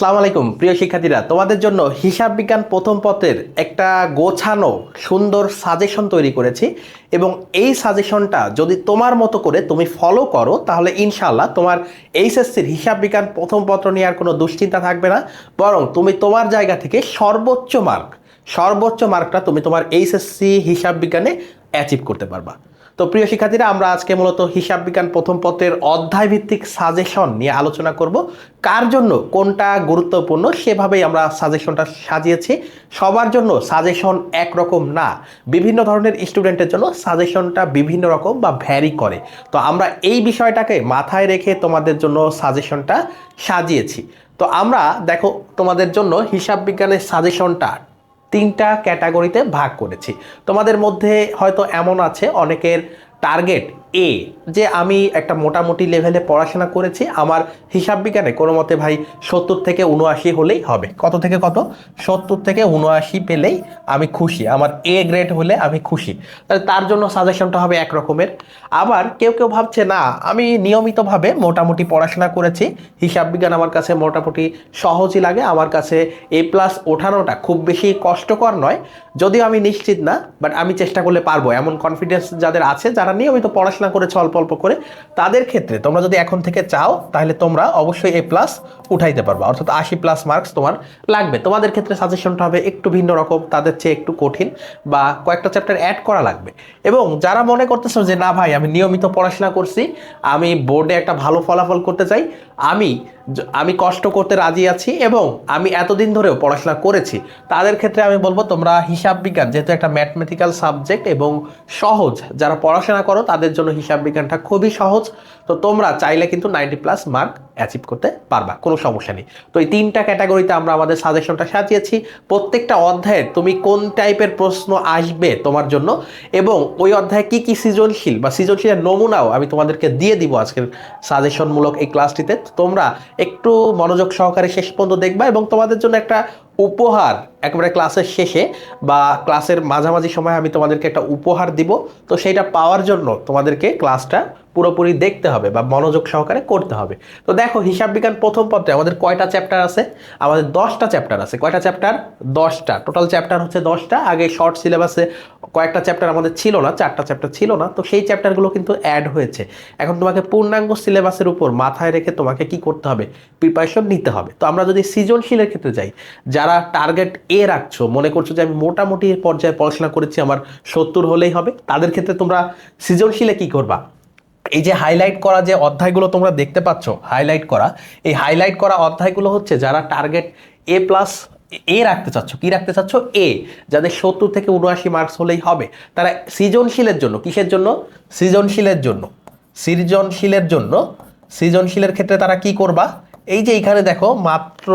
আসসালামু আলাইকুম প্রিয় শিক্ষার্থীরা, তোমাদের জন্য হিসাব বিজ্ঞান প্রথম পত্রের একটা গোছানো সুন্দর সাজেশন তৈরি করেছি এবং এই সাজেশনটা যদি তোমার মতো করে তুমি ফলো করো তাহলে ইনশাআল্লাহ তোমার এইচএসসির হিসাব বিজ্ঞান প্রথম পত্র নিয়ে আর কোনো দুশ্চিন্তা থাকবে না। বরং তুমি তোমার জায়গা থেকে সর্বোচ্চ মার্কটা তুমি তোমার এইচএসসি হিসাব বিজ্ঞানে অ্যাচিভ করতে পারবা। তো প্রিয় শিক্ষার্থীরা, আমরা আজকে মূলত হিসাব বিজ্ঞান প্রথম পত্রের অধ্যায় ভিত্তিক সাজেশন নিয়ে আলোচনা করব। কার জন্য কোনটা গুরুত্বপূর্ণ সেভাবেই আমরা সাজেশনটা সাজিয়েছি। সবার জন্য সাজেশন একরকম না, বিভিন্ন ধরনের স্টুডেন্টের জন্য সাজেশনটা বিভিন্ন রকম বা ভ্যারি করে। তো আমরা এই বিষয়টাকে মাথায় রেখে তোমাদের জন্য সাজেশনটা সাজিয়েছি। তো আমরা দেখো, তোমাদের জন্য হিসাব বিজ্ঞানের সাজেশনটা তিনটা ক্যাটাগরিতে ভাগ করেছি। তোমাদের মধ্যে হয়তো এমন আছে অনেকের টার্গেট এ, যে আমি একটা মোটামুটি লেভেলে পড়াশোনা করেছি, আমার হিসাব বিজ্ঞানে কোনো মতে ভাই 70 থেকে 79 হলেই হবে। কত থেকে কত? 70 থেকে 79 পেলেই আমি খুশি, আমার এ গ্রেড হলে আমি খুশি। তাহলে তার জন্য সাজেশনটা হবে এক রকমের। আবার কেউ কেউ ভাবছে না, আমি নিয়মিতভাবে মোটামুটি পড়াশোনা করেছি, হিসাব বিজ্ঞান আমার কাছে মোটামুটি সহজই লাগে, আমার কাছে A+ ওঠানোটা খুব বেশি কষ্টকর নয়, যদিও আমি নিশ্চিত না, বাট আমি চেষ্টা করলে পারবো, এমন কনফিডেন্স যাদের আছে, যারা নিয়মিত পড়াশোনা করেছে অল্প অল্প করে, তাদের ক্ষেত্রে তোমরা যদি এখন থেকে চাও তাহলে তোমরা অবশ্যই A+ উঠাইতে পারবা, অর্থাৎ 80+ মার্কস তোমার লাগবে। তোমাদের ক্ষেত্রে সাজেশনটা হবে একটু ভিন্ন রকম, তাদের চেয়ে একটু কঠিন বা কয়েকটা চ্যাপ্টার অ্যাড করা লাগবে। এবং যারা মনে করতেছো যে না ভাই, আমি নিয়মিত পড়াশোনা করছি, আমি বোর্ডে একটা ভালো ফলাফল করতে চাই, আমি কষ্ট করতে রাজি আছি এবং আমি এতদিন ধরেও পড়াশোনা করেছি, তাদের ক্ষেত্রে আমি বলবো তোমরা হিসাব বিজ্ঞান যেহেতু একটা ম্যাথমেটিক্যাল সাবজেক্ট এবং সহজ, যারা পড়াশোনা করো তাদের জন্য হিসাব বিজ্ঞানটা খুবই সহজ। তো তোমরা চাইলে কিন্তু 90+ মার্ক অ্যাচিভ করতে পারবা, কোনো সমস্যা নেই। তো এই তিনটা ক্যাটাগরিতে আমরা আমাদের সাজেশনটা সাজিয়েছি। প্রত্যেকটা অধ্যায়ে তুমি কোন টাইপের প্রশ্ন আসবে তোমার জন্য এবং ওই অধ্যায়ে কি কি সৃজনশীল বা সৃজনশীলের নমুনাও আমি তোমাদেরকে দিয়ে দিব আজকের সাজেশনমূলক এই ক্লাসটিতে। তোমরা একটু মনোযোগ সহকারে শেষ পর্যন্ত দেখবা এবং তোমাদের জন্য একটা উপহার একেবারে ক্লাসের শেষে বা ক্লাসের মাঝামাঝি সময় আমি তোমাদেরকে একটা উপহার দিব। তো সেইটা পাওয়ার জন্য তোমাদেরকে ক্লাসটা পুরোপুরি দেখতে হবে বা মনোযোগ সহকারে করতে হবে। তো দেখো, হিসাব বিজ্ঞান প্রথম পত্রে আমাদের কয়টা চ্যাপ্টার আছে? আমাদের 10টা চ্যাপ্টার আছে। কয়টা চ্যাপ্টার? 10টা। টোটাল চ্যাপ্টার হচ্ছে 10টা। আগে শর্ট সিলেবাসে কয়েকটা চ্যাপ্টার আমাদের ছিল না, 4টা চ্যাপ্টার ছিল না, তো সেই চ্যাপ্টারগুলো কিন্তু অ্যাড হয়েছে। এখন তোমাকে পূর্ণাঙ্গ সিলেবাসের উপর মাথায় রেখে তোমাকে কি করতে হবে? প্রিপারেশন নিতে হবে। তো আমরা যদি সৃজনশীলের ক্ষেত্রে যাই, যারা টার্গেট এ রাখছো, মনে করছো যে আমি মোটামুটি পর্যায়ে পড়াশোনা করেছি, আমার 70 হলেই হবে, তাদের ক্ষেত্রে তোমরা সৃজনশীলে কি করবা? এই যে হাইলাইট করা যে অধ্যায়গুলো তোমরা দেখতে পাচ্ছ, হাইলাইট করা, এই হাইলাইট করা অধ্যায়গুলো হচ্ছে যারা টার্গেট A+ রাখতে চাচ্ছ। কি রাখতে চাচ্ছ? এ, যাদের 70 থেকে 79 মার্কস হলেই হবে, তারা সৃজনশীলের জন্য, কিসের জন্য? সৃজনশীলের ক্ষেত্রে তারা কি করবা? এই যে এখানে দেখো, মাত্র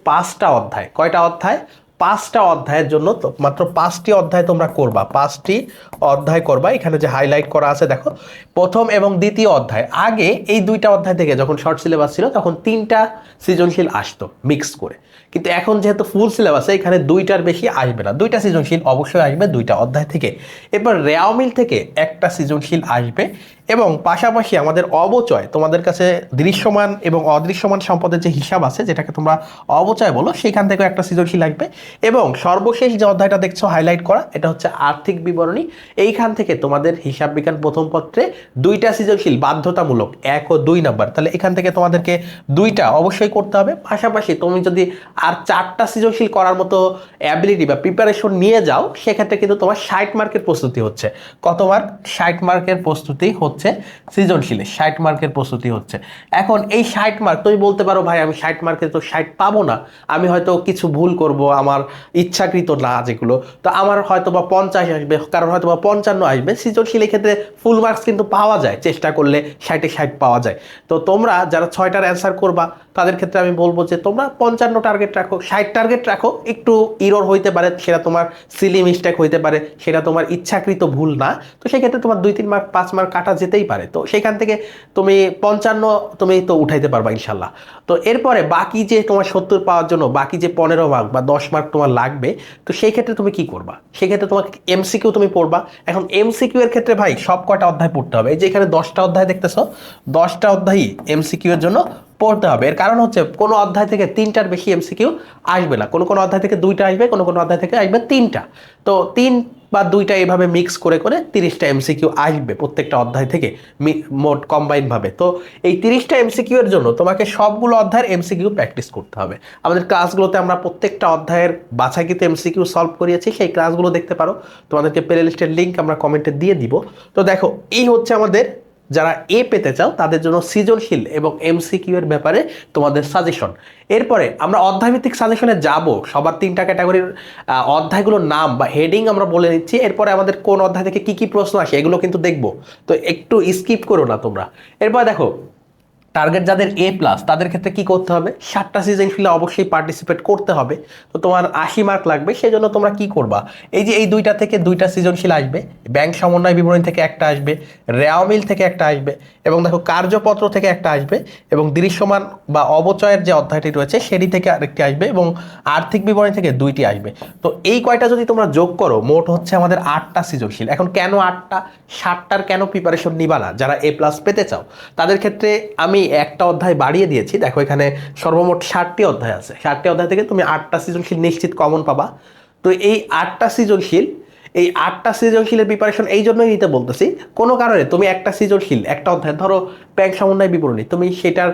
5টা অধ্যায়। কয়টা অধ্যায়? 5টা অধ্যায়ের জন্য তো মাত্র 5টি অধ্যায় তোমরা করবা, 5টি অধ্যায় করবা। এখানে যে হাইলাইট করা আছে দেখো, প্রথম এবং দ্বিতীয় অধ্যায়। আগে এই 2টা অধ্যায় থেকে যখন শর্ট সিলেবাস ছিল তখন 3টা সৃজনশীল আসতো মিক্স করে, কিন্তু এখন যেহেতু ফুল সিলেবাসে এখানে 2টার বেশি আসবে না। 2টা সৃজনশীল অবশ্যই আসবে 2টা অধ্যায় থেকে। এবার রেওয়া মিল থেকে একটা সৃজনশীল আসবে এবং পাশাপাশি আমাদের অবচয়, তোমাদের কাছে দৃশ্যমান এবং অদৃশ্যমান সম্পদের যে হিসাব আছে, যেটাকে তোমরা অবচয় বলো, সেখান থেকেও একটা সৃজনশীল লাগবে। এবং সর্বশেষ যে অধ্যায়টা দেখছো হাইলাইট করা, এটা হচ্ছে আর্থিক বিবরণী। এইখান থেকে তোমাদের হিসাব বিজ্ঞান প্রথম পত্রে 2টা সৃজনশীল বাধ্যতামূলক, 1 ও 2 নাম্বার। তাহলে এখান থেকে তোমাদেরকে 2টা অবশ্যই করতে হবে। পাশাপাশি তুমি যদি আর 4টা সৃজনশীল করার মতো অ্যাবিলিটি বা প্রিপারেশন নিয়ে যাও, সেক্ষেত্রে কিন্তু তোমার 60 মার্কের প্রস্তুতি হচ্ছে। কত মার্ক? 60 মার্কের প্রস্তুতি হচ্ছে সৃজনশীলে, 60 মার্কের প্রস্তুতি হচ্ছে। এখন এই 60 মার্ক, তুমি বলতে পারো ভাই আমি 60 মার্কে তো 60 পাবো না, আমি হয়তো কিছু ভুল করব, আমার ইচ্ছাকৃত না যেগুলো, তো আমার হয়তো বা 50 আসবে, কারণ হয়তো বা 55 আসবে। সৃজনশীলের ক্ষেত্রে ফুল মার্কস কিন্তু পাওয়া যায়, চেষ্টা করলে 60-এ 60 পাওয়া যায়। তো তোমরা যারা 6টার অ্যান্সার করবা, তাদের ক্ষেত্রে আমি বলবো যে তোমরা 55 টার্গেট রাখো, 60 টার্গেট রাখো। একটু ইরর হইতে পারে, সেটা তোমার সিলি মিস্টেক হইতে পারে, সেটা তোমার ইচ্ছাকৃত ভুল না। তো সেক্ষেত্রে তোমার 2-3 মার্ক 5 মার্ক কাটা যেতেই পারে। তো সেখান থেকে তুমি 55 তুমি তো উঠাইতে পারবা ইনশাল্লাহ। তো এরপরে বাকি যে তোমার 70 পাওয়ার জন্য বাকি যে 15 মার্ক বা 10 মার্ক তোমার লাগবে, তো সেই ক্ষেত্রে তুমি কি করবা? সেক্ষেত্রে তোমাকে এমসিকিউ তুমি পড়বা। এখন এমসিকিউ এর ক্ষেত্রে ভাই সব কয়টা অধ্যায় পড়তে হবে? এই যে এখানে 10টা অধ্যায় দেখতেছো, 10টা অধ্যায়ই এমসিকিউ এর জন্য পড়তে হবে। এর কারণ হচ্ছে কোনো অধ্যায় থেকে 3টার বেশি এমসিকিউ আসবে না, কোনো কোনো অধ্যায় থেকে 2টা আসবে, কোনো কোনো অধ্যায় থেকে আসবে 3টা। তো 3 বা 2টা এইভাবে মিক্স করে করে 30টা এমসিকিউ আসবে প্রত্যেকটা অধ্যায় থেকে, মোট কম্বাইন ভাবে। তো এই 30টা এমসিকিউ এর জন্য তোমাকে সবগুলো অধ্যায়ের এমসিকিউ প্র্যাকটিস করতে হবে। আমাদের ক্লাসগুলোতে আমরা প্রত্যেকটা অধ্যায়ের বাছাইকৃত এমসিকিউ সলভ করিয়েছি, সেই ক্লাসগুলো দেখতে পারো। তোমাদেরকে প্লে লিস্টের লিঙ্ক আমরা কমেন্টে দিয়ে দিব। তো দেখো, এই হচ্ছে আমাদের যারা এ পেতে চাও তাদের জন্য সৃজনশীল এবং এমসিকিউ এর ব্যাপারে তোমাদের সাজেশন। এরপরে আমরা অধ্যায়ভিত্তিক সাজেশনে যাব, সবার 3টা ক্যাটাগরির অধ্যায়গুলোর নাম বা হেডিং আমরা বলে নিচ্ছি। এরপরে আমাদের কোন অধ্যায় থেকে কি কি প্রশ্ন আসে এগুলো কিন্তু দেখবো, তো একটু স্কিপ করো না তোমরা। এরপর দেখো, টার্গেট যাদের এ প্লাস তাদের ক্ষেত্রে কি করতে হবে, 7টা সৃজনশীলে অবশ্যই পার্টিসিপেট করতে হবে। তো তোমার 80 মার্ক লাগবে, সেই জন্য তোমরা কি করবা, এই যে এই 2টা থেকে 2টা সৃজনশীল আসবে, ব্যাংক সমন্বয় বিবরণী থেকে একটা আসবে, রেওয়ামিল থেকে একটা আসবে, এবং দেখো কার্যপত্র থেকে একটা আসবে, এবং দৃশ্যমান বা অবচয়ের যে অধ্যায়টি রয়েছে সেটি থেকে আরেকটি আসবে, এবং আর্থিক বিবরণী থেকে 2টি আসবে। তো এই কয়টা যদি তোমরা যোগ করো, মোট হচ্ছে আমাদের 8টা সৃজনশীল। এখন কেন 8টা, 7টার কেন প্রিপারেশন নিবা না যারা এ প্লাস পেতে চাও? তাদের ক্ষেত্রে আমি একটা অধ্যায় বাড়িয়ে দিয়েছি। দেখো, এখানে সর্বমোট 60টি অধ্যায় আছে, 60টি অধ্যায় থেকে তুমি 8টা সৃজনশীল নিশ্চিত কমন পাবা। তো এই 8টা সৃজনশীল, এই 8টা সৃজনশীলের প্রিপারেশন এই জন্যই নিতে বলতেছি, কোনো কারণে তুমি একটা সৃজনশীল, একটা অধ্যায় ধরো ব্যাংক সমন্বয় বিবরণী, তুমি সেটার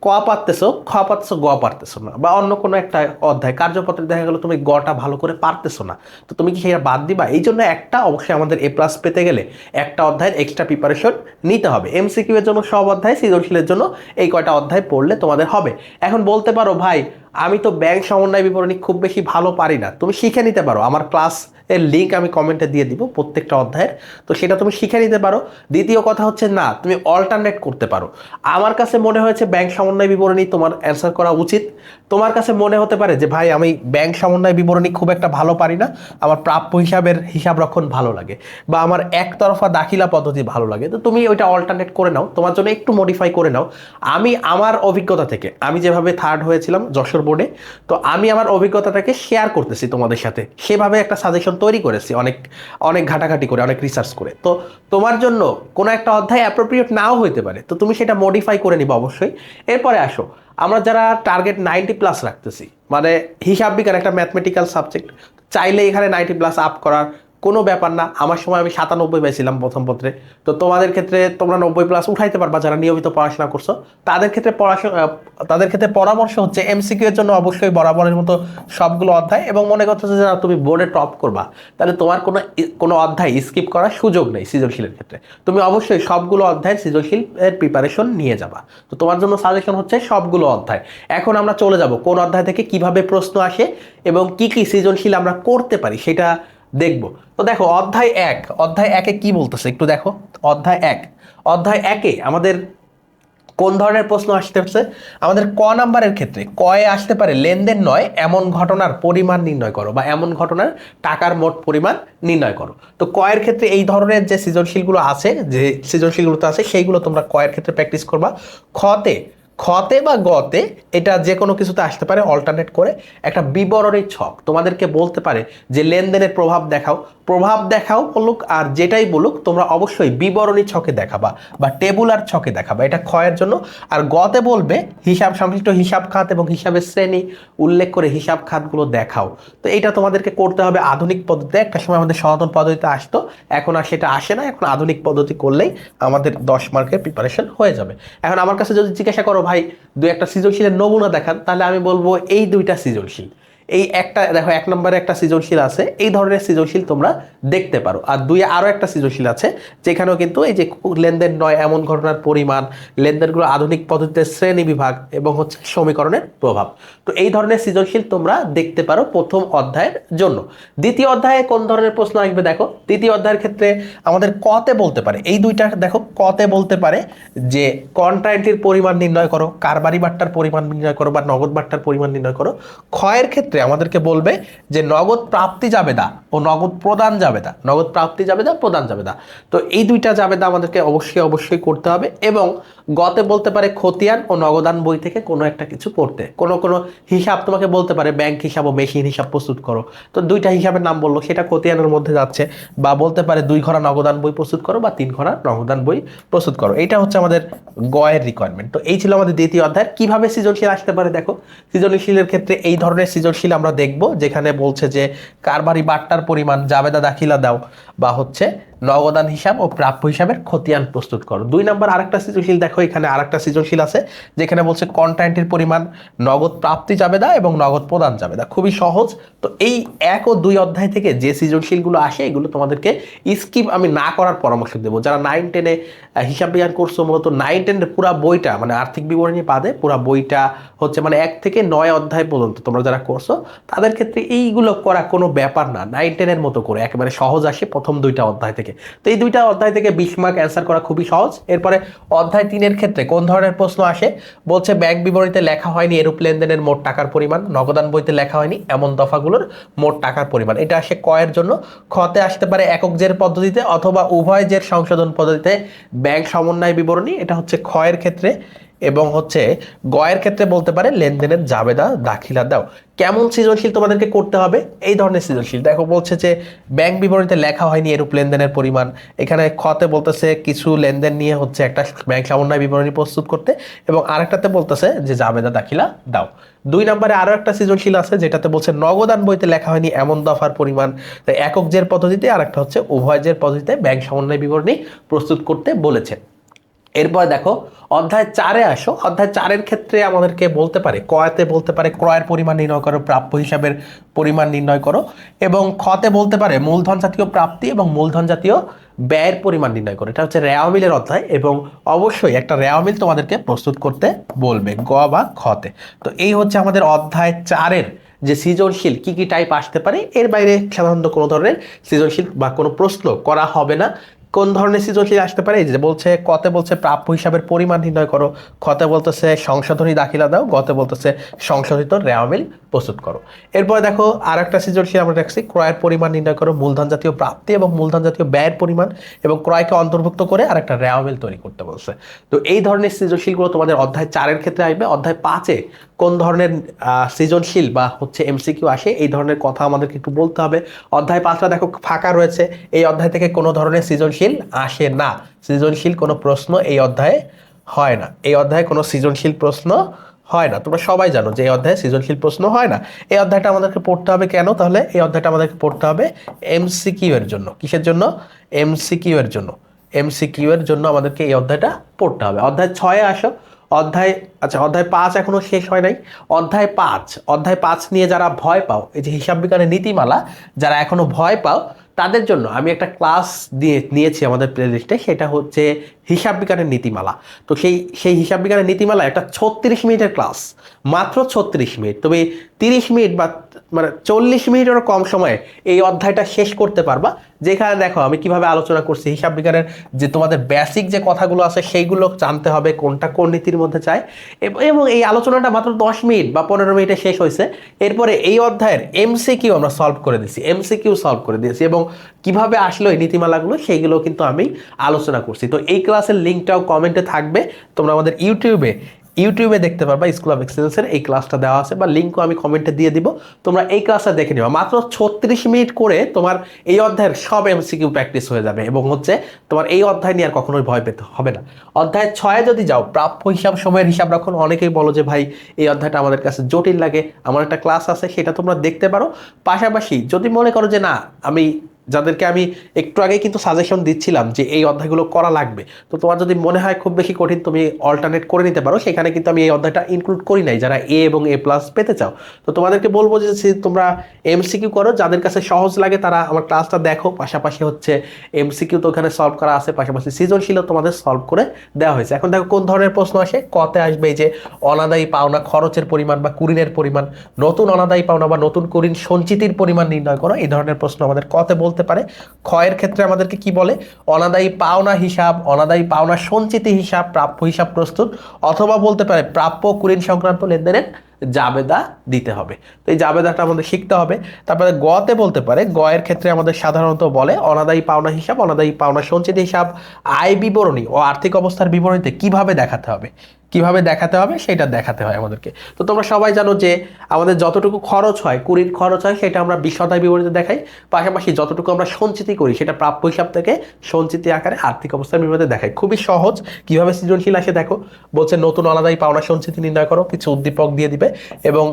ক পারতেছো, খ পারতেছো, গ পারতেছো না, বা অন্য কোনো একটা অধ্যায় কার্যপত্রে দেখা গেলো তুমি গটা ভালো করে পারতেছো না, তো তুমি কি সেটা বাদ দিবা? এই জন্য একটা অবশ্যই আমাদের এ প্লাস পেতে গেলে একটা অধ্যায়ের এক্সট্রা প্রিপারেশন নিতে হবে। এমসিকিউ এর জন্য সব অধ্যায়, সৃজনশীলের জন্য এই কয়টা অধ্যায় পড়লে তোমাদের হবে। এখন বলতে পারো, ভাই আমি তো ব্যাংক সমন্বয় বিবরণী খুব বেশি ভালো পারি না। তুমি শিখে নিতে পারো, আমার ক্লাস এর লিঙ্ক আমি কমেন্টে দিয়ে দিব প্রত্যেকটা অধ্যায়ের, তো সেটা তুমি শিখে নিতে পারো। দ্বিতীয় কথা হচ্ছে, না তুমি অল্টারনেট করতে পারো। আমার কাছে মনে হয়েছে ব্যাংক সমন্বয় বিবরণী তোমার অ্যান্সার করা উচিত। তোমার কাছে মনে হতে পারে যে ভাই আমি ব্যাংক সমন্বয় বিবরণী খুব একটা ভালো পারি না, আমার প্রাপ্য হিসাবের হিসাব রক্ষণ ভালো লাগে, বা আমার একতরফা দাখিলা পদ্ধতি ভালো লাগে, তো তুমি ওইটা অল্টারনেট করে নাও, তোমার জন্য একটু মডিফাই করে নাও। আমি আমার অভিজ্ঞতা থেকে, আমি যেভাবে থার্ড হয়েছিলাম যশোর বোর্ডে, তো আমি আমার অভিজ্ঞতাটাকে শেয়ার করতেছি তোমাদের সাথে, সেভাবে একটা সাজেশন তৈরি করেছি অনেক অনেক ঘাটাঘাটি করে, অনেক রিসার্চ করে। তো তোমার জন্য কোনো একটা অধ্যায় অ্যাপ্রোপ্রিয়েট নাও হইতে পারে, তো তুমি সেটা মডিফাই করে নিবা অবশ্যই। এরপরে আসো, আমরা যারা টার্গেট 90+ রাখতেছি, মানে হিসাব বিজ্ঞান একটা ম্যাথমেটিক্যাল সাবজেক্ট, চাইলে এখানে 90+ আপ করার কোনো ব্যাপার না। আমার সময় আমি 97 পাইছিলাম প্রথম পত্রে, তো তোমাদের ক্ষেত্রে তোমরা 90+ উঠাইতে পারবা যারা নিয়মিত পড়াশোনা করছো। তাদের ক্ষেত্রে তাদের ক্ষেত্রে পরামর্শ হচ্ছে এমসিকিউ এর জন্য অবশ্যই বরাবরের মতো সবগুলো অধ্যায়, এবং মনে করতেছে যে তুমি বোর্ডে টপ করবা, তাহলে তোমার কোনো অধ্যায় স্কিপ করার সুযোগ নেই সৃজনশীলের ক্ষেত্রে। তুমি অবশ্যই সবগুলো অধ্যায় সৃজনশীল এর প্রিপারেশন নিয়ে যাবা। তো তোমার জন্য সাজেশন হচ্ছে সবগুলো অধ্যায়। এখন আমরা চলে যাব কোন অধ্যায় থেকে কিভাবে প্রশ্ন আসে এবং কি কি সৃজনশীল আমরা করতে পারি সেটা দেখব। তো দেখো, অধ্যায় একে কি বলতেছে একটু দেখো। অধ্যায় একে আমাদের কোন ধরনের প্রশ্ন আসতে পারে? আমাদের ক নাম্বারের ক্ষেত্রে কয়ে আসতে পারে লেনদেন নয় এমন ঘটনার পরিমাণ নির্ণয় করো, বা এমন ঘটনার টাকার মোট পরিমাণ নির্ণয় করো। তো কয়ের ক্ষেত্রে এই ধরনের যে সৃজনশীলগুলো আছে, সেইগুলো তোমরা কয়ের ক্ষেত্রে প্র্যাকটিস করবা। খতে বা গতে এটা যে কোনো কিছুতে আসতে পারে অল্টারনেট করে। একটা বিবরণী ছক তোমাদেরকে বলতে পারে যে লেনদেনের প্রভাব দেখাও বলুক, আর যেটাই বলুক তোমরা অবশ্যই বিবরণী ছকে দেখাবা বা টেবুলার ছকে দেখাবা, এটা ক্ষয়ের জন্য। আর গতে বলবে হিসাব সংশ্লিষ্ট হিসাব খাত এবং হিসাবের শ্রেণী উল্লেখ করে হিসাব খাতগুলো দেখাও। তো এটা তোমাদেরকে করতে হবে আধুনিক পদ্ধতিতে। একটা সময় আমাদের সনাতন পদ্ধতিতে আসতো, এখন আর সেটা আসে না। এখন আধুনিক পদ্ধতি করলেই আমাদের 10 মার্কের প্রিপারেশন হয়ে যাবে। এখন আমার কাছে যদি জিজ্ঞাসা করো ভাই 2-একটা সৃজনশীলের নমুনা দেখান, তাহলে আমি বলবো এই 2টা সৃজনশীল। এই একটা দেখো, 1 নম্বরে একটা সৃজনশীল আছে, এই ধরনের সৃজনশীল তোমরা দেখতে পারো। আর 2-এ আরো একটা সৃজনশীল আছে, যেখানেও কিন্তু এই যে লেনদেন নয় এমন ঘটনার পরিমাণ, লেনদেনগুলো আধুনিক পদ্ধতিতে শ্রেণী বিভাগ এবং হচ্ছে সমীকরণের প্রভাব। তো এই ধরনের সৃজনশীল তোমরা দেখতে পারো প্রথম অধ্যায়ের জন্য। দ্বিতীয় অধ্যায়ে কোন ধরনের প্রশ্ন আসবে দেখো। দ্বিতীয় অধ্যায়ের ক্ষেত্রে আমাদের কতে বলতে পারে, এই 2টা দেখো, কতে বলতে পারে যে কন্ট্রা এন্ট্রির পরিমাণ নির্ণয় করো, কারবারি বাট্টার পরিমাণ নির্ণয় করো, বা নগদ বাট্টার পরিমাণ নির্ণয় করো। ক্ষয়ের ক্ষেত্রে ক্ষেত্রে আমাদেরকে বলবে যে নগদ প্রাপ্তি জাবেদা ও নগদ প্রদান জাবেদা, নগদ প্রাপ্তি জাবেদা, প্রদান জাবেদা। তো এই দুইটা জাবেদা আমাদেরকে অবশ্যই করতে হবে। এবং গতে বলতে পারে খতিয়ান ও নগদান বই থেকে কোনো একটা কিছু করতে, কোনো হিসাব তোমাকে বলতে পারে ব্যাংক হিসাব ও মেশিন হিসাব প্রস্তুত করো, তো দুইটা হিসাবের নাম বললো, সেটা খতিয়ানের মধ্যে যাচ্ছে। বা বলতে পারে 2 ঘরা নগদান বই প্রস্তুত করো বা 3 ঘরা নগদান বই প্রস্তুত করো। এটা হচ্ছে আমাদের গয়ের রিকোয়ারমেন্ট। তো এই ছিল আমাদের দ্বিতীয় অধ্যায়। কিভাবে সৃজনশীল আসতে পারে দেখো, সৃজনশীলের ক্ষেত্রে এই ধরনের সৃজনশীল আমরা দেখব যেখানে বলছে যে কারবারি বাট্টার পরিমাণ জাবেদা দাখিলা দাও, বা হচ্ছে নগদান হিসাব ও প্রাপ্য হিসাবের খতিয়ান প্রস্তুত করো। 2 নম্বর আরেকটা সৃজনশীল দেখো, এখানে আরেকটা সৃজনশীল আছে যেখানে বলছে কন্ট্রাক্টের পরিমাণ, নগদ প্রাপ্তি জাবেদা এবং নগদ প্রদান জাবেদা। খুবই সহজ। তো এই 1 ও 2 অধ্যায় থেকে যে সৃজনশীলগুলো আসে এগুলো তোমাদেরকে স্কিপ আমি না করার পরামর্শ দেবো। যারা 9-10-এ হিসাব বিজ্ঞান করছো, মূলত 9-10 পুরো বইটা মানে আর্থিক বিবরণী বাদে পুরো বইটা হচ্ছে মানে 1 থেকে 9 অধ্যায় পর্যন্ত তোমরা যারা করছো তাদের ক্ষেত্রে এইগুলো করা কোনো ব্যাপার না। 9-10-এর মতো করে একেবারে সহজ আসে প্রথম 2টা অধ্যায় থেকে। তো এই 2টা অধ্যায় থেকে 20 মার্ক অ্যান্সার করা খুবই সহজ। এরপরে অধ্যায় 3-এর ক্ষেত্রে কোন ধরনের প্রশ্ন আসে, বলছে ব্যাংক বিবরণীতে লেখা হয়নি এরূপ লেনদেনের মোট টাকার পরিমাণ, নগদান বইতে লেখা হয়নি এমন দফাগুলোর মোট টাকার পরিমাণ। এটা আসে কয়ের জন্য। খতে আসতে পারে একক জের পদ্ধতিতে অথবা উভয় জের সংশোধন পদ্ধতিতে ব্যাংক সমন্বয় বিবরণী, এটা হচ্ছে ক্ষয়ের ক্ষেত্রে। এবং হচ্ছে গয়ের ক্ষেত্রে বলতে পারে লেনদেনের জাবেদা দাখিলা দাও। কেমন সৃজনশীল তোমাদেরকে করতে হবে, এই ধরনের সৃজনশীল দেখো। বলছে যে ব্যাংক বিবরণীতে লেখা হয়নি এরূপ লেনদেনের পরিমাণ, এখানে খতে বলতেছে কিছু লেনদেন নিয়ে হচ্ছে একটা ব্যাংক সমন্বয় বিবরণী প্রস্তুত করতে, এবং আরেকটাতে বলতেছে যে জাবেদা দাখিলা দাও। 2 নম্বরে আরো একটা সৃজনশীল আছে যেটাতে বলছে নগদান বইতে লেখা হয়নি এমন দফার পরিমাণ, একক জের পদ্ধতিতে, আর একটা হচ্ছে উভয় জের পদ্ধতিতে ব্যাংক সমন্বয় বিবরণী প্রস্তুত করতে বলেছে। এরপর দেখো অধ্যায় 4-এ আসো। অধ্যায় 4-এর ক্ষেত্রে আমাদেরকে বলতে পারে কয়তে বলতে পারে ক্রয়ের পরিমাণ নির্ণয় করো, প্রাপ্য হিসাবের পরিমাণ নির্ণয় করো, এবং খতে বলতে পারে মূলধন জাতীয় প্রাপ্তি এবং মূলধন জাতীয় ব্যয়ের পরিমাণ নির্ণয় করো। এটা হচ্ছে রেওয়া মিলের অধ্যায়, এবং অবশ্যই একটা রেওয়া মিল তোমাদেরকে প্রস্তুত করতে বলবে গ বা খতে। তো এই হচ্ছে আমাদের অধ্যায় 4-এর যে সৃজনশীল কি কি টাইপ আসতে পারে। এর বাইরে সাধারণত কোনো ধরনের সৃজনশীল বা কোনো প্রশ্ন করা হবে না। কোন ধরনের সৃজনশীল আসতে পারে, এই যে বলছে কতে বলছে প্রাপ্য হিসাবের পরিমাণ নির্ণয় করো, খতে বলতেছে সংশোধনী দাখিলা দাও, গতে বলতেছে সংশোধিত রেওয়া মিল প্রস্তুত করো। এরপরে দেখো আর একটা সৃজনশীল আমরা দেখছি ক্রয়ের পরিমাণ নির্ণয় করো, মূলধন জাতীয় প্রাপ্তি এবং মূলধন জাতীয় ব্যয়ের পরিমাণ এবং ক্রয়কে অন্তর্ভুক্ত করে আর একটা রেওয়া মিল তৈরি করতে বলছে। তো এই ধরনের সৃজনশীলগুলো তোমাদের অধ্যায় 4-এর ক্ষেত্রে আসবে। অধ্যায় 5-এ কোন ধরনের সৃজনশীল বা হচ্ছে এমসিকিউ আসে এই ধরনের কথা আমাদেরকে একটু বলতে হবে। অধ্যায় 5টা দেখো ফাঁকা রয়েছে, এই অধ্যায় থেকে কোনো ধরনের সৃজনশীল আসে না। সৃজনশীল কোনো প্রশ্ন এই অধ্যায়ে হয় না। এই অধ্যায়ে কোনো সৃজনশীল প্রশ্ন হয় না। তোমরা সবাই জানো যে এই অধ্যায়ে সৃজনশীল প্রশ্ন হয় না। এই অধ্যায়টা আমাদেরকে পড়তে হবে কেন, তাহলে এই অধ্যায়টা আমাদেরকে পড়তে হবে এমসিকিউ এর জন্য। কিসের জন্য? এমসিকিউ এর জন্য। এমসিকিউ এর জন্য আমাদেরকে এই অধ্যায়টা পড়তে হবে। অধ্যায় 6-এ আসো। অধ্যায় 5 এখনো শেষ হয় নাই। অধ্যায় 5 নিয়ে যারা ভয় পাও, এই যে হিসাব বিজ্ঞানের নীতিমালা, যারা এখনো ভয় পাও তাদের জন্য আমি একটা ক্লাস নিয়েছি আমাদের প্লেলিস্টে, সেটা হচ্ছে হিসাব বিজ্ঞানের নীতিমালা। তো সেই হিসাব বিজ্ঞানের নীতিমালা একটা 36 মিনিটের ক্লাস, মাত্র 36 মিনিট। তুমি 30 মিনিট বা মানে 40 মিনিটেরও কম সময়ে এই অধ্যায়টা শেষ করতে পারবা। যেখানে দেখো আমি কিভাবে আলোচনা করছি হিসাব বিজ্ঞানের যে তোমাদের বেসিক যে কথাগুলো আছে সেইগুলো জানতে হবে, কোনটা কোন নীতির মধ্যে চায়। এবং এই আলোচনাটা মাত্র 10 মিনিট বা 15 মিনিটে শেষ হয়েছে। এরপরে এই অধ্যায়ের এমসিকিউ আমরা সলভ করে দিয়েছি, এবং কিভাবে আসলো এই নীতিমালাগুলো সেইগুলো কিন্তু আমি আলোচনা করছি। তো এই ক্লাসের লিঙ্কটাও কমেন্টে থাকবে, তোমরা আমাদের ইউটিউবে দেখতে পারবা। স্কুল অফ এক্সেলেন্সের এই ক্লাসটা দেওয়া আছে, বা লিঙ্কও আমি কমেন্টে দিয়ে দিব, তোমরা এই ক্লাসটা দেখে নিবা। মাত্র 36 মিনিট করে তোমার এই অধ্যায়ের সব এমসিকিউ প্র্যাকটিস হয়ে যাবে, এবং হচ্ছে তোমার এই অধ্যায় নিয়ে আর কখনোই ভয় পেতে হবে না। অধ্যায় 6-এ যদি যাও, প্রাপ্য হিসাব সময়ের হিসাব রাখুন। অনেকেই বলো যে ভাই এই অধ্যায়টা আমাদের কাছে জটিল লাগে, আমার একটা ক্লাস আছে সেটা তোমরা দেখতে পারো। পাশাপাশি যদি মনে করো যে না, যাদেরকে আমি একটু আগে কিন্তু সাজেশন দিচ্ছিলাম যে এই অধ্যায়গুলো করা লাগবে, তো তোমার যদি মনে হয় খুব বেশি কঠিন, তুমি অল্টারনেট করে নিতে পারো। সেখানে কিন্তু আমি এই অধ্যায়টা ইনক্লুড করি নাই, যারা এ এবং এ প্লাস পেতে চাও। তো তোমাদেরকে বলবো যে তোমরা এমসিকিউ করো, যাদের কাছে সহজ লাগে তারা আমার ক্লাসটা দেখো। পাশাপাশি হচ্ছে এমসিকিউ তো ওখানে সলভ করা আছে, পাশাপাশি সৃজনশীলও তোমাদের সলভ করে দেওয়া হয়েছে। এখন দেখো কোন ধরনের প্রশ্ন আসে। কতে আসবে এই যে অনাদায়ী পাওনা খরচের পরিমাণ বা কুরিনের পরিমাণ, নতুন অনাদায়ী পাওনা বা নতুন কুরিন সঞ্চিতির পরিমাণ নির্ণয় করো। এই ধরনের প্রশ্ন আমাদের কতে বলতে পারে। ক্ষয়ের ক্ষেত্রে আমাদেরকে কি বলে? অনাদায়ী পাওনা হিসাব, অনাদায়ী পাওনা সঞ্চিতি হিসাব, প্রাপ্য হিসাব প্রস্তুত, অথবা বলতে পারে প্রাপ্য কুরিন সংক্রান্ত লেনদেনের জাবেদা দিতে হবে। তো এই জাবেদাটা আমাদের শিখতে হবে। তারপরে গতে বলতে পারে, গ এর ক্ষেত্রে আমাদের সাধারণত বলে অনাদায়ী পাওনা হিসাব, অনাদায়ী পাওনা সঞ্চিত হিসাব আয় বিবরণী ও আর্থিক অবস্থার বিবরণীতে কিভাবে দেখাতে হবে, কিভাবে দেখাতে হবে সেটা দেখাতে হয় আমাদেরকে। তো তোমরা সবাই জানো যে আমাদের যতটুকু খরচ হয়, কুড়ির খরচ হয়, সেটা আমরা বিশদায় বিবরণীতে দেখাই। পাশাপাশি যতটুকু আমরা সঞ্চিতি করি সেটা প্রাপ্য হিসাব থেকে সঞ্চিতি আকারে আর্থিক অবস্থার বিবরণীতে দেখাই। খুবই সহজ। কিভাবে সৃজনশীল আসে দেখো, বলছে নতুন অনাদায়ী পাওনা সঞ্চিতি নির্ণয় করো, কিছু উদ্দীপক দিয়ে দিবে এবং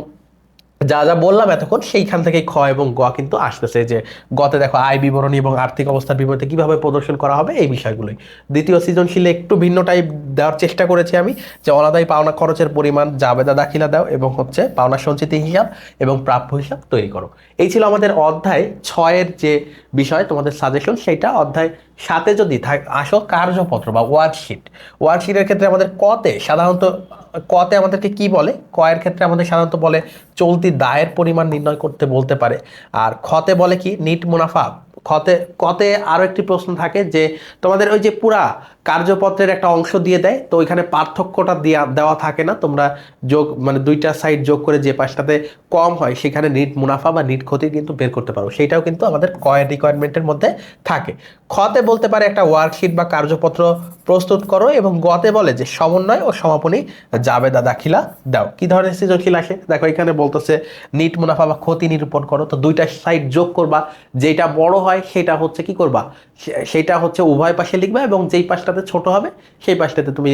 যা যা বললাম এতক্ষণ সেইখান থেকে খ এবং গ কিন্তু আসতেছে। যে গতে দেখো আয় বিবরণী এবং আর্থিক অবস্থার বিবরণীতে কিভাবে প্রদর্শন করা হবে এই বিষয়গুলোই। দ্বিতীয় সৃজনশীলে একটু ভিন্ন টাইপ দেওয়ার চেষ্টা করেছি আমি, যে অনাদায়ী পাওনা খরচের পরিমাণ জাবেদা দাখিলা দাও এবং হচ্ছে পাওনা সঞ্চিতি হিসাব এবং প্রাপ্য হিসাব তৈরি করো। এই ছিল আমাদের অধ্যায় 6-এর যে বিষয় তোমাদের সাজেশন। সেটা অধ্যায় 7-এ যদি আসো কার্যপত্র বা ওয়ার্কশিট, ওয়ার্কশিটের ক্ষেত্রে আমাদের কতে সাধারণত, কতে আমাদেরকে কি বলে, কয়ের ক্ষেত্রে আমাদের সাধারণত বলে চলতি দায়ের পরিমাণ নির্ণয় করতে বলতে পারে। আর খতে বলে কি নিট মুনাফা। কতে আরো একটি প্রশ্ন থাকে যে তোমাদের ওই যে পুরা কার্যপত্রের একটা অংশ দিয়ে দেয়, তো ওইখানে পার্থক্যটা দেওয়া থাকে না, তোমরা যোগ মানে দুইটা সাইড যোগ করে যে পাশটাতে কম হয় সেখানে নিট মুনাফা বা নিট ক্ষতি কিন্তু বের করতে পারো। সেইটাও কিন্তু আমাদের কয়ের রিকোয়ারমেন্টের মধ্যে থাকে। খতে বলতে পারে একটা ওয়ার্কশিট বা কার্যপত্র প্রস্তুত করো এবং গতে বলে যে সমন্বয় ও সমাপনী জাবেদা দাখিলা দাও। কি ধরনের সৃজনশীল আসে দেখো, এখানে বলতেছে নিট মুনাফা বা ক্ষতি নিরূপণ করো। তো দুইটা সাইড যোগ করবা, যেটা বড় হয় সেটা হচ্ছে কি করবা, সেটা হচ্ছে উভয় পাশে লিখবা এবং যেই পাশটাতে ছোট হবে সেই পাশটাতে তুমি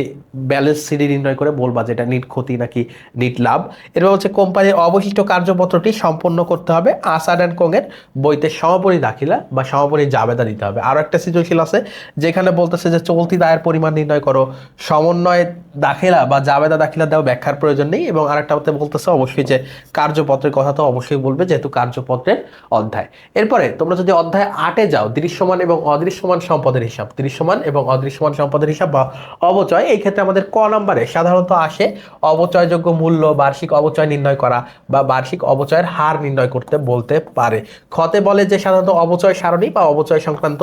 ব্যালেন্স সিডি নির্ণয় করে বলবা যেটা নিট ক্ষতি নাকি নিট লাভ। এরপর হচ্ছে কোম্পানির অবশিষ্ট কার্যপত্রটি সম্পন্ন করতে হবে আসাড অ্যান্ড কোংয়ের বইতে সমাপনী দাখিলা বা সমাপনী জাবেদা দিতে হবে। আরো একটা সৃজনশীল আছে যেখানে বলতেছে যে চলতি দায়ের পরিমাণ নির্ণয় করো, সমন্বয় দাখিলা বা জাবেদা দাখিলা দেওয়া ব্যাখ্যার প্রয়োজন নেই। এবং আরেকটা বলতেছে অবশ্যই যে কার্যপত্রের কথা তো অবশ্যই বলবে যেহেতু কার্যপত্রের অধ্যায়। এরপরে তোমরা যদি অধ্যায় 8-এ যাও, দৃশ্যমান এবং অদৃশ্যমান সম্পদের হিসাব, দৃশ্যমান এবং অদৃশ্যমান সম্পদের হিসাব বা অবচয়, এই ক্ষেত্রে আমাদের ক নম্বরে সাধারণত আসে অবচয়যোগ্য মূল্য, বার্ষিক অবচয় নির্ণয় করা বা বার্ষিক অবচয়ের হার নির্ণয় করতে বলতে পারে। খতে বলে যে সাধারণত অবচয় সারণী বা অবচয় সংক্রান্ত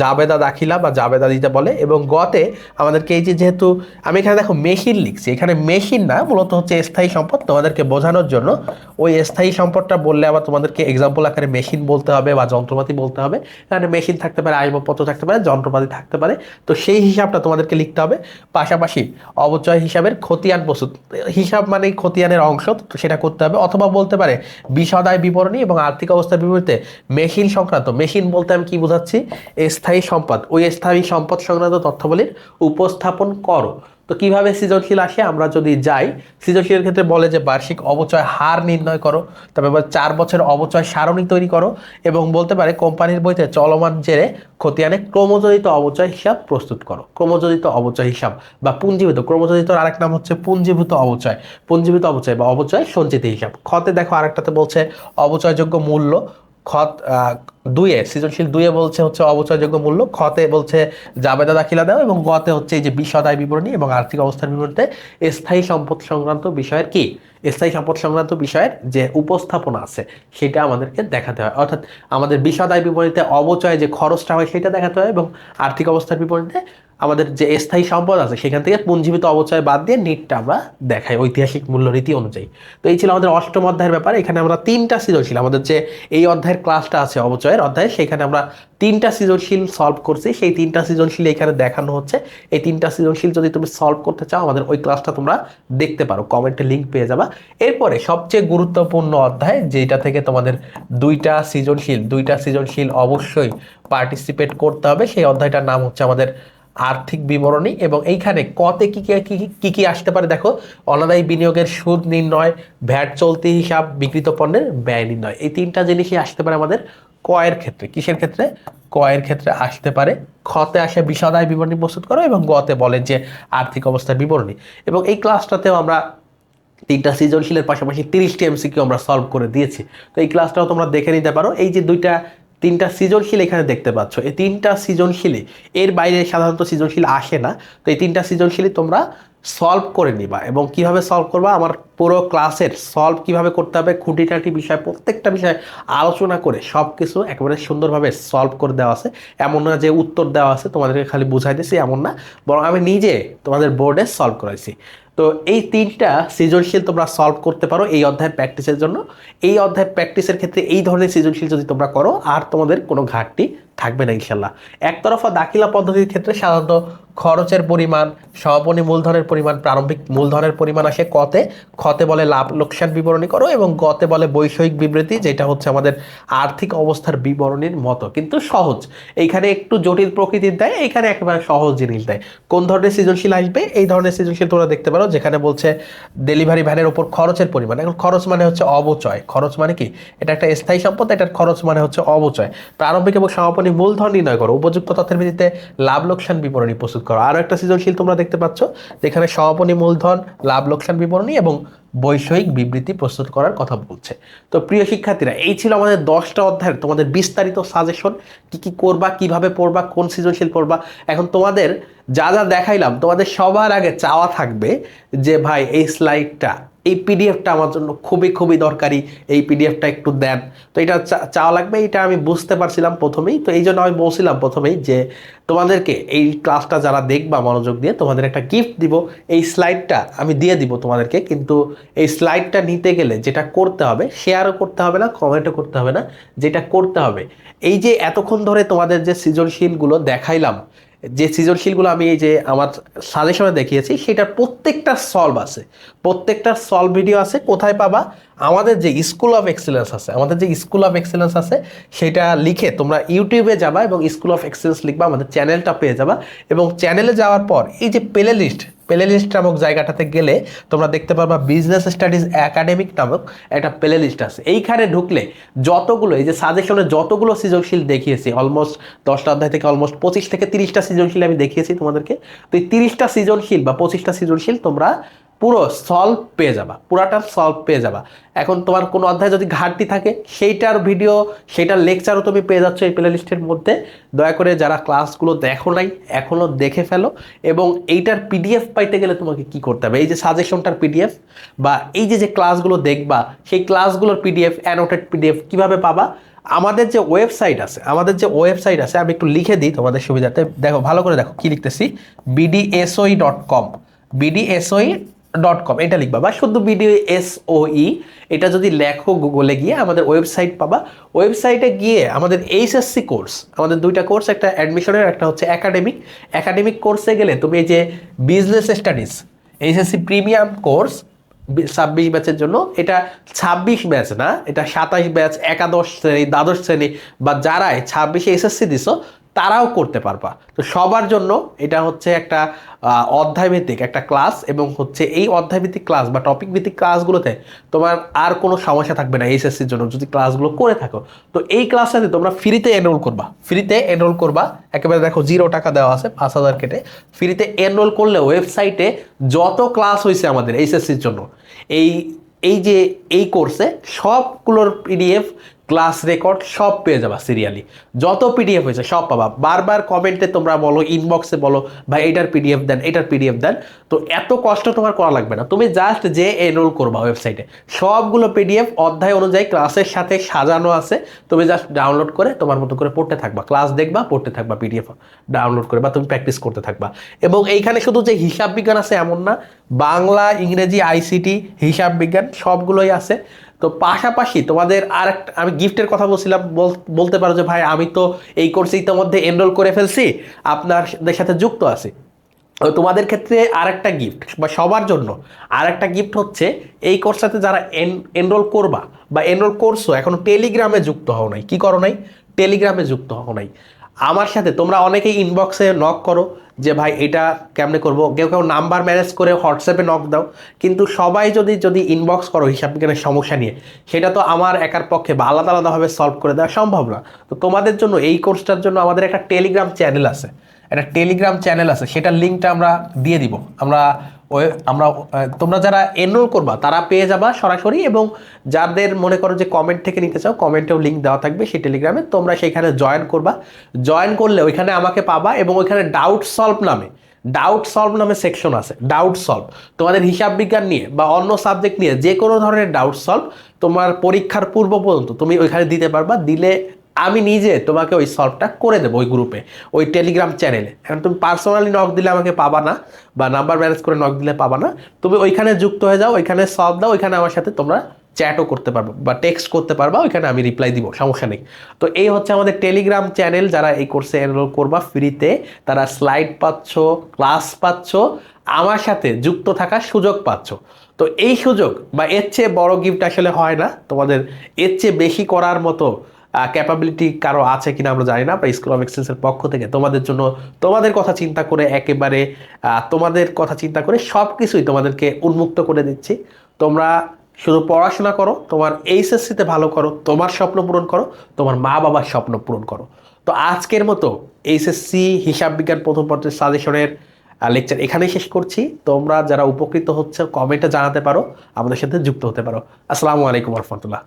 জাবেদা দাখিলা বা জাবেদা দিতে বলে। এবং গতে আমাদেরকে এই যে যেহেতু আমি এখানে দেখো মেশিন লিখছি, এখানে মেশিন না, মূলত হচ্ছে স্থায়ী সম্পদ, তোমাদেরকে বোঝানোর জন্য ওই স্থায়ী সম্পদটা বললে আবার তোমাদেরকে এক্সাম্পল আকারে মেশিন বলতে হবে বা যন্ত্রপাতি বলতে হবে। এখানে মেশিন থাকতে পারে, আসবাবপত্র থাকতে পারে, যন্ত্রপাতি থাকতে পারে। তো সেই হিসাবটা তোমাদেরকে লিখতে হবে। পাশাপাশি অবচয় হিসাবের খতিয়ান প্রস্তুত, হিসাব মানে খতিয়ানের অংশ, তো সেটা করতে হবে। অথবা বলতে পারে বিশদায় বিবরণী এবং আর্থিক অবস্থার বিবরণীতে মেশিন সংক্রান্ত, মেশিন বলতে আমি কি বোঝাচ্ছি, স্থায়ী সম্পদ, ওই স্থায়ী সম্পদ সংক্রান্ত তথ্যাবলীর উপস্থাপন করো। তো কিভাবে সৃজনশীল আসে আমরা যদি যাই, সৃজনশীলের ক্ষেত্রে বলে যে বার্ষিক অবচয় হার নির্ণয় করো, তারপর 4 বছর অবচয় সারণী তৈরি করো এবং বলতে পারে কোম্পানির বইতে চলমান জেরে খতিয়ানে ক্রমজনিত অবচয় হিসাব প্রস্তুত করো। ক্রমজনিত অবচয় হিসাব বা পুঞ্জীভূত, ক্রমজনিত আরেক নাম হচ্ছে পুঞ্জীভূত অবচয়, পুঞ্জীভূত অবচয় বা অবচয় সঞ্চিতি হিসাব। খতে দেখো আরেকটাতে বলছে অবচয়যোগ্য মূল্য, খত 2-এ সৃজনশীল 2-এ বলছে হচ্ছে অবচয়যোগ্য মূল্য, খতে বলছে জাবেদা দাখিলা দাও এবং গতে হচ্ছে এই যে বিশদায় বিবরণী এবং আর্থিক অবস্থার বিবরণীতে স্থায়ী সম্পদ সংক্রান্ত বিষয়ের কি, স্থায়ী সম্পদ সংক্রান্ত বিষয়ের যে উপস্থাপনা আছে সেটা আমাদেরকে দেখাতে হয়। অর্থাৎ আমাদের বিশদায় বিবরণীতে অবচয় যে খরচটা হয় সেটা দেখাতে হয় এবং আর্থিক অবস্থার বিবরণীতে আমাদের যে স্থায়ী সম্পদ আছে সেখান থেকে পুঞ্জীভূত অবচয় বাদ দিয়ে নিটটা আমরা দেখাই ঐতিহাসিক মূল্যরীতি অনুযায়ী। তো এই ছিল আমাদের 8ম অধ্যায়ের ব্যাপার। এখানে আমরা 3টা সৃজনশীল, আমাদের যে এই অধ্যায়ের ক্লাসটা আছে অবচয়ের অধ্যায়, সেখানে আমরা 3টা সৃজনশীল সলভ করছি। সেই 3টা সৃজনশীল এখানে দেখানো হচ্ছে। এই 3টা সৃজনশীল যদি তুমি সলভ করতে চাও আমাদের ওই ক্লাসটা তোমরা দেখতে পারো, কমেন্টে লিঙ্ক পেয়ে যাবা। এরপরে সবচেয়ে গুরুত্বপূর্ণ অধ্যায় যেটা থেকে তোমাদের 2টা সৃজনশীল অবশ্যই পার্টিসিপেট করতে হবে, সেই অধ্যায়টার নাম হচ্ছে আমাদের আর্থিক বিবরণী। এবং এইখানে কতে কি কি আসতে পারে দেখো, অনাদায়ী বিনিয়োগের সুদ নির্ণয়, ভ্যাট চলতি হিসাব, বিক্রিত পণ্যের ব্যয় নির্ণয়, এই 3টা জিনিসই আসতে পারে আমাদের কয়ের ক্ষেত্রে। কিসের ক্ষেত্রে? কয়ের ক্ষেত্রে আসতে পারে। খতে আসে বিশদায় বিবরণী প্রস্তুত করো এবং গতে বলে যে আর্থিক অবস্থার বিবরণী। এবং এই ক্লাসটাতেও আমরা 3টা সৃজনশীলের পাশাপাশি 30টি এমসিকিউ আমরা সলভ করে দিয়েছি। তো এই ক্লাসটাও তোমরা দেখে নিতে পারো। এই যে 3টা সৃজনশীল এখানে দেখতে পাচ্ছ, এই 3টা সৃজনশীলে এর বাইরে সাধারণত সৃজনশীল আসে না। তো এই 3টা সৃজনশীলই তোমরা সলভ করে নিবা। এবং কিভাবে সলভ করবা, আমার পুরো ক্লাসের সলভ কিভাবে করতে হবে, খুঁটিনাটি বিষয় প্রত্যেকটা বিষয় আলোচনা করে সব কিছু একেবারে সুন্দরভাবে সলভ করে দেওয়া আছে। এমন না যে উত্তর দেওয়া আছে তোমাদেরকে খালি বুঝাই দিয়েছি, এমন না, বরং আমি নিজে তোমাদের বোর্ডে সলভ করাইছি। তো এই 3টা সৃজনশীল তোমরা সলভ করতে পারো এই অধ্যায়ের প্র্যাকটিসের জন্য। এই অধ্যায় প্র্যাকটিসের ক্ষেত্রে এই ধরনের সৃজনশীল যদি তোমরা করো আর তোমাদের কোনো ঘাটতি থাকবে না ইনশাল্লাহ। একতরফা দাখিলা পদ্ধতির ক্ষেত্রে সাধারণত খরচের পরিমাণ, সমাপনী মূলধনের পরিমাণ, প্রারম্ভিক মূলধনের পরিমাণ আসে কতে, খতে বলে লাভ লোকসান বিবরণী করো, এবং গতে বলে বৈষয়িক বিবৃতি, যেটা হচ্ছে আমাদের আর্থিক অবস্থার বিবরণীর মতো কিন্তু সহজ। এইখানে একটু জটিল প্রকৃতির দেয়, এইখানে একেবারে সহজ জিনিস দেয়। কোন ধরনের সৃজনশীল আসবে? এই ধরনের সৃজনশীল তোমরা দেখতে পারো যেখানে বলছে ডেলিভারি ভ্যানের উপর খরচের পরিমাণ। এখন খরচ মানে হচ্ছে অবচয়। খরচ মানে কি? এটা একটা স্থায়ী সম্পদ, এটার খরচ মানে হচ্ছে অবচয়। প্রারম্ভিক এবং সমাপনী মূলধন নির্ণয় করো, উপযুক্ত তথ্যের ভিত্তিতে লাভ লোকসান বিবরণী প্রস্তুত করো। আরো একটা সৃজনশীল তোমরা দেখতে পাচ্ছ যেখানে সমাপনী মূলধন, লাভ লোকসান বিবরণী এবং বৈষয়িক বিবৃতি প্রস্তুত করার কথা বলছে। তো প্রিয় শিক্ষার্থীরা, এই ছিল আমাদের 10টা অধ্যায়ের তোমাদের বিস্তারিত সাজেশন, কি কি করবা, কিভাবে পড়বা, কোন সৃজনশীল পড়বা। এখন তোমাদের যা যা দেখাইলাম, তোমাদের সবার আগে চাওয়া থাকবে যে ভাই এই স্লাইডটা, এই পিডিএফটা আমার জন্য খুবই খুবই দরকারি, এই পিডিএফটা একটু দেন। তো এটা চাওয়া লাগবে, এটা আমি বুঝতে পারছিলাম প্রথমেই। তো এই জন্য আমি বলছিলাম প্রথমেই যে তোমাদেরকে এই ক্লাসটা যারা দেখবা মনোযোগ দিয়ে, তোমাদের একটা গিফট দিব, এই স্লাইডটা আমি দিয়ে দিব তোমাদেরকে। কিন্তু এই স্লাইডটা নিতে গেলে যেটা করতে হবে, শেয়ারও করতে হবে না, কমেন্টও করতে হবে না, যেটা করতে হবে এই যে এতক্ষণ ধরে তোমাদের যে সৃজনশীলগুলো দেখাইলাম, যে সৃজনশীলগুলো আমি এই যে আমার সাজেশনে দেখিয়েছি, সেটার প্রত্যেকটা সলভ আছে, প্রত্যেকটা সলভ ভিডিও আছে। কোথায় পাবা? আমাদের যে স্কুল অফ এক্সেলেন্স আছে, আমাদের যে স্কুল অফ এক্সেলেন্স আছে সেটা লিখে তোমরা ইউটিউবে যাবা এবং স্কুল অফ এক্সেলেন্স লিখবা, আমাদের চ্যানেলটা পেয়ে যাবা। এবং চ্যানেলে যাওয়ার পর এই যে প্লে লিস্ট নামক জায়গাটাতে গেলে তোমরা দেখতে পারবা বিজনেস স্টাডিজ একাডেমিক নামক একটা প্লে লিস্ট আছে। এইখানে ঢুকলে যতগুলো, এই যে সাজেশনে যতগুলো সৃজনশীল দেখিয়েছি, অলমোস্ট 10টা অধ্যায় থেকে অলমোস্ট 25 থেকে 30টা সৃজনশীল আমি দেখিয়েছি তোমাদেরকে। তো এই 30টা সৃজনশীল বা 25টা সৃজনশীল তোমরা পুরো সলভ পেয়ে যাবা, পুরাটা সলভ পেয়ে যাবা। এখন তোমার কোনো অধ্যায় যদি ঘাটতি থাকে, সেইটার ভিডিও, সেইটার লেকচারও তুমি পেয়ে যাচ্ছ এই প্লে লিস্টের মধ্যে। দয়া করে যারা ক্লাসগুলো দেখো নাই, এখনও দেখে ফেলো। এবং এইটার পিডিএফ পাইতে গেলে তোমাকে কি করতে হবে? এই যে সাজেশনটার পিডিএফ বা এই যে যে ক্লাসগুলো দেখবা, সেই ক্লাসগুলোর পিডিএফ, অ্যানোটেড পিডিএফ কীভাবে পাবা? আমাদের যে ওয়েবসাইট আছে, আমি একটু লিখে দিই তোমাদের সুবিধাতে। দেখো, ভালো করে দেখো কি লিখতেছি, bdsoi.com, bdsoi.com এটা লিখবা, বা শুধু BDSOE এটা যদি লেখো গুগলে গিয়ে আমাদের ওয়েবসাইট পাবা। ওয়েবসাইটে গিয়ে আমাদের এইচএসসি কোর্স, আমাদের 2টা কোর্স, একটা অ্যাডমিশনের, একটা হচ্ছে একাডেমিক কোর্সে গেলে তুমি এই যে business studies HSC premium course 26 ব্যাচের জন্য, এটা 26 ব্যাচ না, এটা 27 ব্যাচ, একাদশ শ্রেণী, দ্বাদশ শ্রেণী বা যারাই 26-এ এসএসসি দিছো তারাও করতে পারবা। তো সবার জন্য এটা হচ্ছে একটা অধ্যায়ভিত্তিক একটা ক্লাস, এবং হচ্ছে এই অধ্যায়ভিত্তিক ক্লাস বা টপিক ভিত্তিক ক্লাসগুলোতে তোমার আর কোনো সমস্যা থাকবে না এইচএসসির জন্য, যদি ক্লাসগুলো করে থাকো। তো এই ক্লাসটাতে তোমরা ফ্রিতে এনরোল করবা, একেবারে দেখো 0 টাকা দেওয়া আছে, 5,000 কেটে ফ্রিতে এনরোল করলে ওয়েবসাইটে যত ক্লাস হয়েছে আমাদের এইচএসসির জন্য, এই কোর্সে সবগুলোর পিডিএফ, ক্লাস রেকর্ড সব পেয়ে যাবা সিরিয়ালি। যত পিডিএফ হয়েছে সব পাবা। বারবার কমেন্টে তোমরা বলো, ইনবক্সে বলো, ভাই এটার পিডিএফ দেন। তো এত কষ্ট তোমার করা লাগবে না, তুমি জাস্ট যে এনরোল করবা ওয়েবসাইটে, সবগুলো পিডিএফ অধ্যায় অনুযায়ী ক্লাসের সাথে সাজানো আছে। তুমি জাস্ট ডাউনলোড করে তোমার মতো করে পড়তে থাকবা, ক্লাস দেখবা, পড়তে থাকবা, পিডিএফ ডাউনলোড করে, বা তুমি প্র্যাকটিস করতে থাকবা। এবং এইখানে শুধু যে হিসাব বিজ্ঞান আছে এমন না, বাংলা, ইংরেজি, আইসিটি, হিসাব বিজ্ঞান সবগুলোই আছে। তো পাশাপাশি তোমাদের আর একটা, আমি গিফটের কথা বলছিলাম, বলতে পারো যে ভাই আমি তো এই কোর্সে ইতিমধ্যে এনরোল করে ফেলছি, আপনাদের সাথে যুক্ত আছি। তোমাদের ক্ষেত্রে আরেকটা গিফট, বা সবার জন্য আরেকটা গিফট হচ্ছে, এই কোর্সটাতে যারা এনরোল করবা বা এনরোল করছো, এখনো টেলিগ্রামে যুক্ত হও নাই, কি করো নাই? টেলিগ্রামে যুক্ত হও নাই। আমার সাথে তোমরা অনেকেই ইনবক্সে নক করো যে ভাই এটা কেমনে করব, কেউ নাম্বার ম্যানেজ করে হোয়াটসঅ্যাপে নক দাও। কিন্তু সবাই যদি ইনবক্স করো হিসাব বিজ্ঞানের সমস্যা নিয়ে, সেটা তো আমার একার পক্ষে বা আলাদাভাবে সলভ করে দেওয়া সম্ভব না। তো তোমাদের জন্য এই কোর্সটার জন্য আমাদের একটা টেলিগ্রাম চ্যানেল আছে, সেটার লিঙ্কটা আমরা দিয়ে দিব। তোমরা যারা এনরোল করবা তারা পেয়ে যাবা সরাসরি, এবং যাদের মনে করো যে কমেন্ট থেকে নিতে চাও, কমেন্টেও লিঙ্ক দেওয়া থাকবে সেই টেলিগ্রামে, তোমরা সেখানে জয়েন করলে ওইখানে আমাকে পাবা। এবং ওইখানে ডাউট সলভ নামে সেকশন আছে, ডাউট সলভ তোমাদের হিসাব বিজ্ঞান নিয়ে বা অন্য সাবজেক্ট নিয়ে যে কোনো ধরনের ডাউট সলভ তোমার পরীক্ষার পূর্ব পর্যন্ত তুমি ওইখানে দিতে পারবা। দিলে আমি নিজে তোমাকে ওই সলভটা করে দেবো ওই গ্রুপে, ওই টেলিগ্রাম চ্যানেলে। এখন তুমি পার্সোনালি নক দিলে আমাকে পাবা না, বা নাম্বার ম্যানেজ করে নক দিলে পাবা না। তুমি ওইখানে যুক্ত হয়ে যাও, ওইখানে সলভ দাও, ওইখানে আমার সাথে তোমরা চ্যাটও করতে পারবো বা টেক্সট করতে পারবা, ওইখানে আমি রিপ্লাই দিব, সমস্যা নেই। তো এই হচ্ছে আমাদের টেলিগ্রাম চ্যানেল। যারা এই কোর্সে এনরোল করবা ফ্রিতে, তারা স্লাইড পাচ্ছ, ক্লাস পাচ্ছ, আমার সাথে যুক্ত থাকার সুযোগ পাচ্ছ। তো এই সুযোগ বা এর চেয়ে বড় গিফট আসলে হয় না। তোমাদের এর চেয়ে বেশি করার মতো ক্যাপাবিলিটি কারো আছে কিনা আমরা জানি না। আমরা স্কুল অফ এক্সেলেন্সের পক্ষ থেকে তোমাদের জন্য, তোমাদের কথা চিন্তা করে, একেবারে তোমাদের কথা চিন্তা করে সব কিছুই তোমাদেরকে উন্মুক্ত করে দিচ্ছি। তোমরা শুধু পড়াশোনা করো, তোমার এইচএসসিতে ভালো করো, তোমার স্বপ্ন পূরণ করো, তোমার মা বাবার স্বপ্ন পূরণ করো। তো আজকের মতো এইচএসসি হিসাব বিজ্ঞান প্রথম পত্রের সাজেশনের লেকচার এখানেই শেষ করছি। তোমরা যারা উপকৃত হচ্ছে কমেন্টে জানাতে পারো, আমাদের সাথে যুক্ত হতে পারো। আসসালামু আলাইকুম রহমতুল্লাহ।